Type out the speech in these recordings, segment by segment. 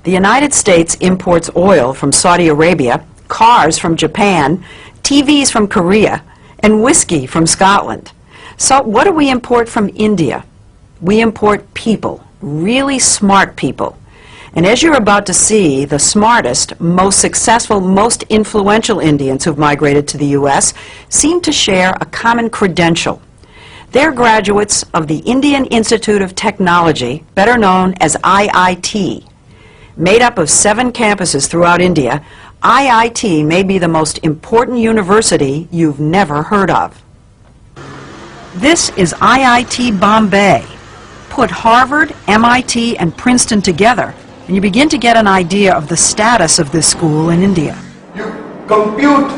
The United States imports oil from Saudi Arabia, cars from Japan, TVs from Korea, and whiskey from Scotland. So what do we import from India? We import people, really smart people. And as you're about to see, the smartest, most successful, most influential Indians who've migrated to the U.S. seem to share a common credential. They're graduates of the Indian Institute of Technology, better known as IIT. Made up of 7 campuses throughout India, IIT may be the most important university you've never heard of. This is IIT Bombay. Put Harvard, MIT, and Princeton together, and you begin to get an idea of the status of this school in India. You compute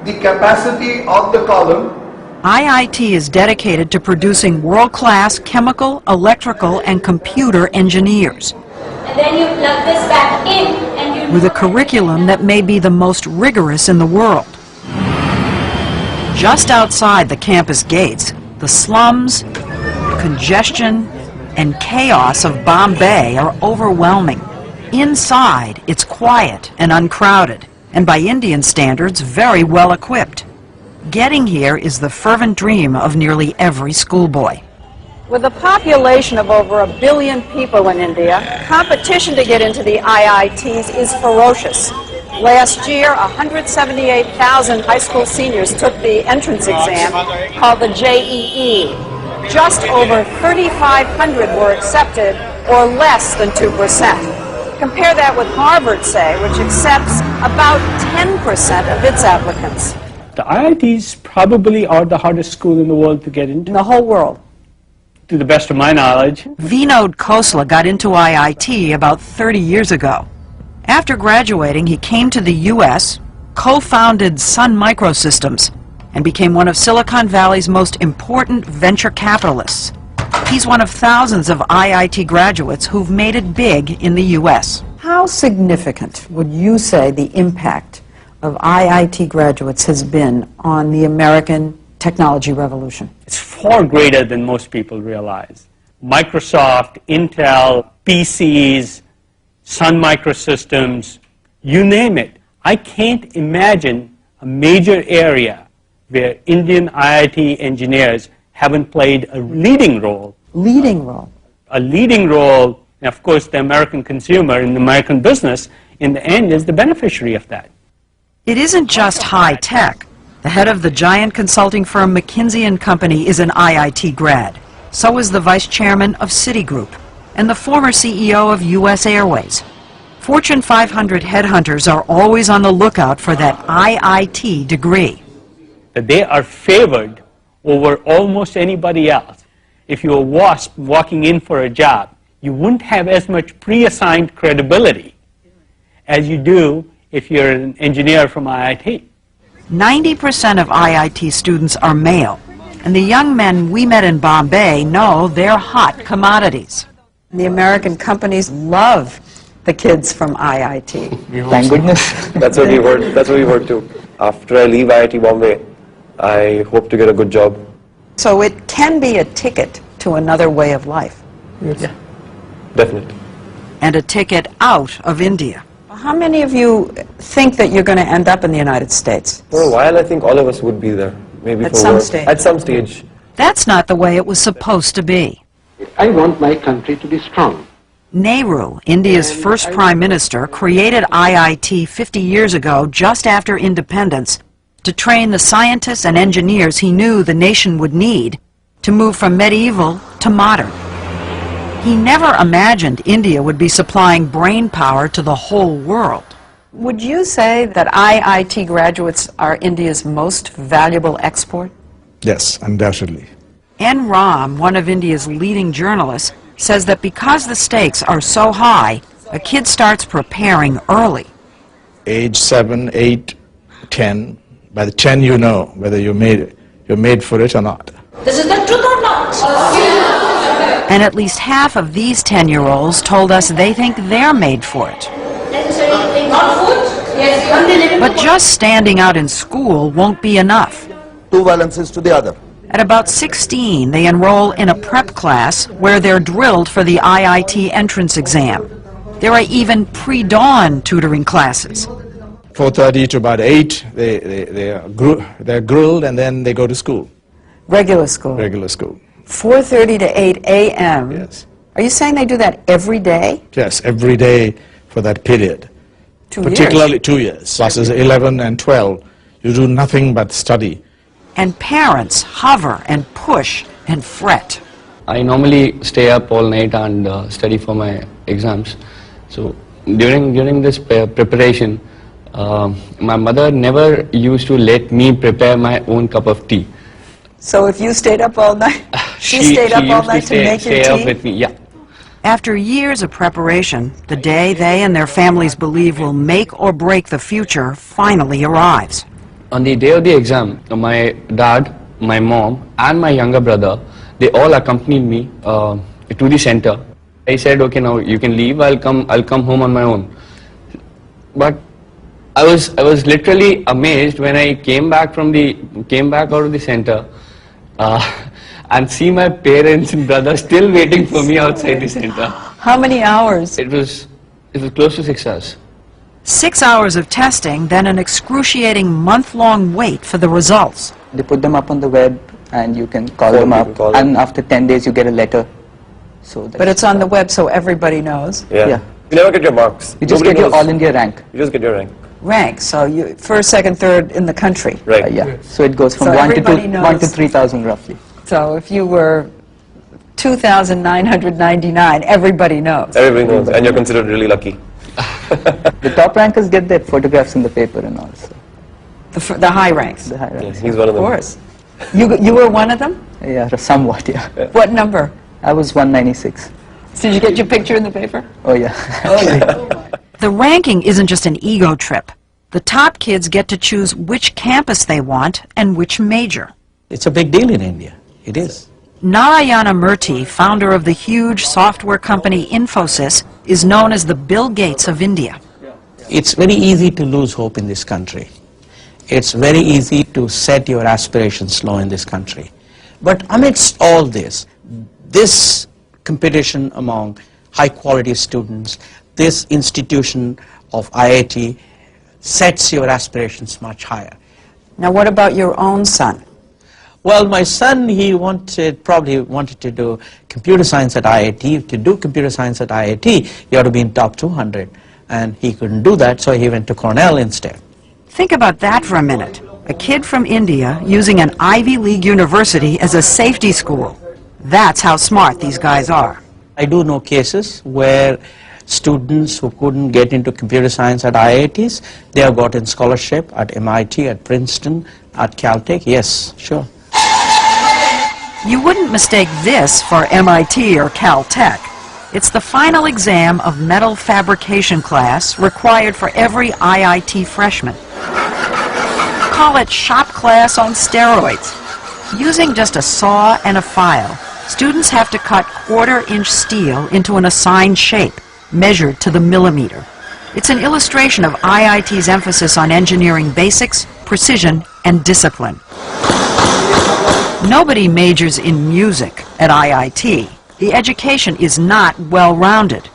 the capacity of the column. IIT is dedicated to producing world-class chemical, electrical, and computer engineers. And then you plug this back in and you... With a curriculum that may be the most rigorous in the world. Just outside the campus gates, the slums, congestion, and chaos of Bombay are overwhelming. Inside, it's quiet and uncrowded, and by Indian standards, very well equipped. Getting here is the fervent dream of nearly every schoolboy. With a population of over 1 billion people in India, competition to get into the IITs is ferocious. Last year, 178,000 high school seniors took the entrance exam called the JEE. Just over 3,500 were accepted, or less than 2%. Compare that with Harvard, say, which accepts about 10% of its applicants. The IITs probably are the hardest school in the world to get into. In the whole world. To the best of my knowledge. Vinod Khosla got into IIT about 30 years ago. After graduating, he came to the U.S., co-founded Sun Microsystems, and became one of Silicon Valley's most important venture capitalists. He's one of thousands of IIT graduates who've made it big in the U.S. How significant would you say the impact of IIT graduates has been on the American technology revolution? It's far greater than most people realize. Microsoft, Intel, PCs, Sun Microsystems, you name it. I can't imagine a major area where Indian IIT engineers haven't played a leading role. Leading role? A leading role, and of course the American consumer and the American business in the end is the beneficiary of that. It isn't just high tech. The head of the giant consulting firm McKinsey & Company is an IIT grad. So is the vice chairman of Citigroup and the former CEO of U.S. Airways. Fortune 500 headhunters are always on the lookout for that IIT degree. That they are favored over almost anybody else. If you're a WASP walking in for a job, you wouldn't have as much pre-assigned credibility as you do if you're an engineer from IIT. 90% of IIT students are male, and the young men we met in Bombay know they're hot commodities. The American companies love the kids from IIT. Thank goodness. That's what we heard. That's what we heard too. After I leave IIT Bombay, I hope to get a good job. So it can be a ticket to another way of life. Yes. Yeah, definitely. And a ticket out of India. How many of you think that you're going to end up in the United States? For a while, I think all of us would be there. Maybe at for some work. stage. At some stage. That's not the way it was supposed to be. I want my country to be strong. Nehru, India's first prime minister, created IIT 50 years ago, just after independence, to train the scientists and engineers he knew the nation would need to move from medieval to modern. He never imagined India would be supplying brain power to the whole world. Would you say that IIT graduates are India's most valuable export? Yes, undoubtedly. N. Ram, one of India's leading journalists, says that because the stakes are so high, a kid starts preparing early. Age 7, 8, 10. By the 10 you know whether you're made for it or not. This is the truth or not? And at least half of these 10-year-olds told us they think they're made for it. But just standing out in school won't be enough. Two valences to the other. At about 16, they enroll in a prep class where they're drilled for the IIT entrance exam. There are even pre-dawn tutoring classes. 4:30 to about 8, they're grilled, and then they go to school, Regular school. regular school. 4:30 to 8 a.m. Yes. Are you saying they do that every day? Yes, every day for that period. 2 years. Particularly 2 years. Classes 11 and 12, you do nothing but study. And parents hover and push and fret. I normally stay up all night and study for my exams. So during this preparation, my mother never used to let me prepare my own cup of tea. So if you stayed up all night, she stayed up all night to make your stay up tea? with me, yeah. After years of preparation, the day they and their families believe will make or break the future finally arrives. On the day of the exam, my dad, my mom, and my younger brother, they all accompanied me to the center. I said, okay, now you can leave. I'll come home on my own. But I was literally amazed when I came back out of the center and see my parents and brother still waiting for me outside the center. How many hours? It was close to 6 hours. 6 hours of testing, then an excruciating month-long wait for the results. They put them up on the web and you can call Phone, them you up, can call them. and after 10 days you get a letter. So But it's on the web so everybody knows. Yeah. Yeah. You never get your marks. you just Nobody get your knows. all India rank. You just get your rank. Rank, so you first, second, third in the country. Right. Yeah. So it goes from So 1 to everybody 1 to knows. 3,000 roughly. So if you were 2,999, everybody knows. Everybody knows, and you're considered really lucky. The top rankers get their photographs in the paper and all. So The high ranks, the high Yes, ranks. he's one of of them. course. You were one of them? Yeah, somewhat. Yeah. What number? I was 196. Did you get your picture in the paper? Oh yeah. The ranking isn't just an ego trip. The top kids get to choose which campus they want and which major. It's a big deal in India. It is. Narayana Murthy, founder of the huge software company Infosys, is known as the Bill Gates of India. It's very easy to lose hope in this country. It's very easy to set your aspirations low in this country. But amidst all this competition among high-quality students, this institution of IIT sets your aspirations much higher. Now what about your own son? Well, my son, he probably wanted to do computer science at IIT. To do computer science at IIT, you have to be in top 200. And he couldn't do that, so he went to Cornell instead. Think about that for a minute. A kid from India using an Ivy League university as a safety school. That's how smart these guys are. I do know cases where students who couldn't get into computer science at IITs, they have gotten scholarship at MIT, at Princeton, at Caltech. Yes, sure. You wouldn't mistake this for MIT or Caltech. It's the final exam of metal fabrication class required for every IIT freshman. Call it shop class on steroids. Using just a saw and a file, students have to cut quarter-inch steel into an assigned shape, measured to the millimeter. It's an illustration of IIT's emphasis on engineering basics, precision, and discipline. Nobody majors in music at IIT. The education is not well-rounded.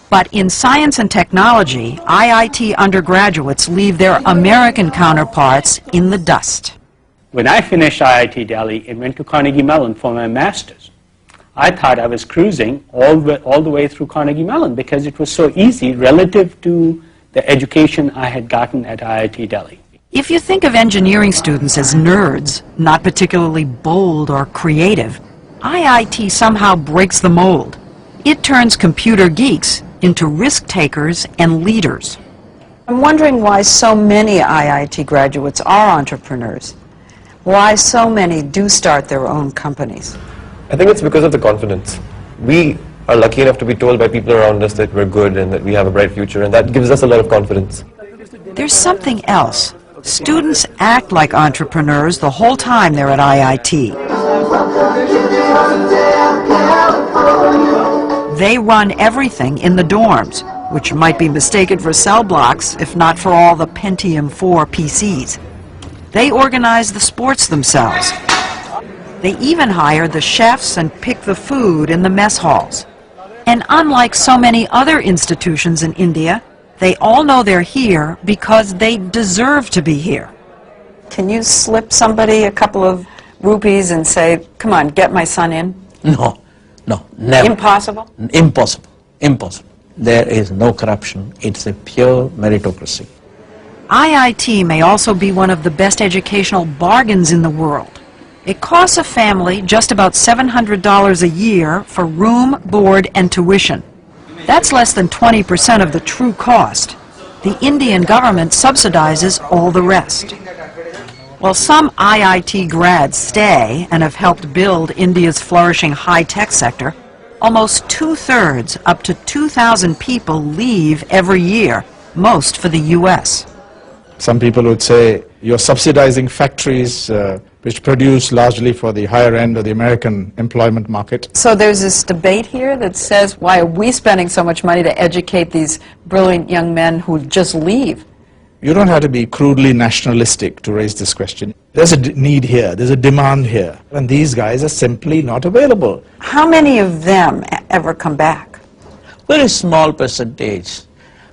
But in science and technology, IIT undergraduates leave their American counterparts in the dust. When I finished IIT Delhi and went to Carnegie Mellon for my master's, I thought I was cruising all the way through Carnegie Mellon because it was so easy relative to the education I had gotten at IIT Delhi. If you think of engineering students as nerds, not particularly bold or creative, IIT somehow breaks the mold. It turns computer geeks into risk takers and leaders. I'm wondering why so many IIT graduates are entrepreneurs. Why so many do start their own companies. I think it's because of the confidence. We are lucky enough to be told by people around us that we're good and that we have a bright future, and that gives us a lot of confidence. There's something else. Students act like entrepreneurs the whole time they're at IIT. They run everything in the dorms, which might be mistaken for cell blocks if not for all the Pentium 4 PCs. They organize the sports themselves. They even hire the chefs and pick the food in the mess halls. And unlike so many other institutions in India, they all know they're here because they deserve to be here. Can you slip somebody a couple of rupees and say, come on, get my son in? No, no, never. Impossible? Impossible, impossible. There is no corruption. It's a pure meritocracy. IIT may also be one of the best educational bargains in the world. It costs a family just about $700 a year for room, board, and tuition. That's less than 20% of the true cost. The Indian government subsidizes all the rest. While some IIT grads stay and have helped build India's flourishing high-tech sector, almost two-thirds, up to 2,000 people leave every year, most for the U.S. Some people would say you're subsidizing factories which produce largely for the higher end of the American employment market. So there's this debate here that says, why are we spending so much money to educate these brilliant young men who just leave? You don't have to be crudely nationalistic to raise this question. There's a need here, there's a demand here, and these guys are simply not available. How many of them ever come back? Very small percentage.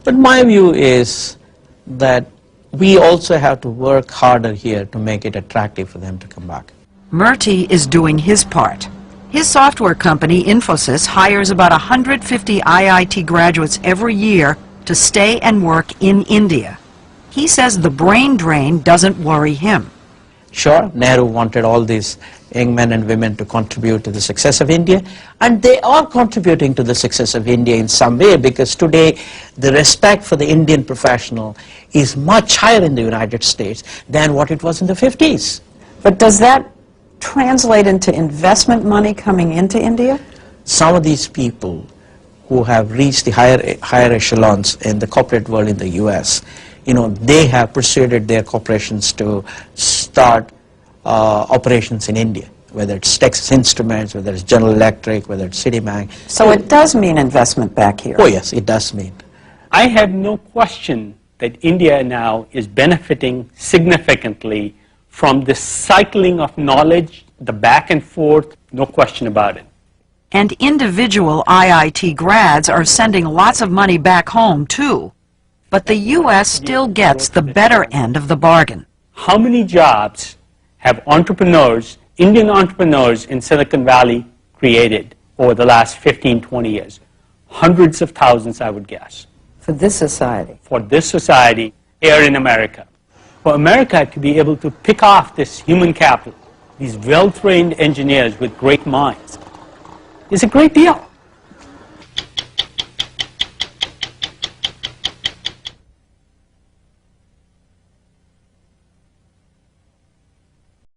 But my view is that we also have to work harder here to make it attractive for them to come back. Murthy is doing his part. His software company, Infosys, hires about 150 IIT graduates every year to stay and work in India. He says the brain drain doesn't worry him. Sure, Nehru wanted all these young men and women to contribute to the success of India, and they are contributing to the success of India in some way, because today the respect for the Indian professional is much higher in the United States than what it was in the 50s. But does that translate into investment money coming into India? Some of these people who have reached the higher echelons in the corporate world in the US, they have persuaded their corporations to start operations in India, whether it's Texas Instruments, whether it's General Electric, whether it's Citibank. So it does mean investment back here? Oh yes, it does mean. I have no question that India now is benefiting significantly from the cycling of knowledge, the back and forth, no question about it. And individual IIT grads are sending lots of money back home, too. But the U.S. still gets the better end of the bargain. How many jobs have entrepreneurs, Indian entrepreneurs in Silicon Valley created over the last 15, 20 years? Hundreds of thousands, I would guess. For this society? For this society here in America. For America to be able to pick off this human capital, these well-trained engineers with great minds, is a great deal.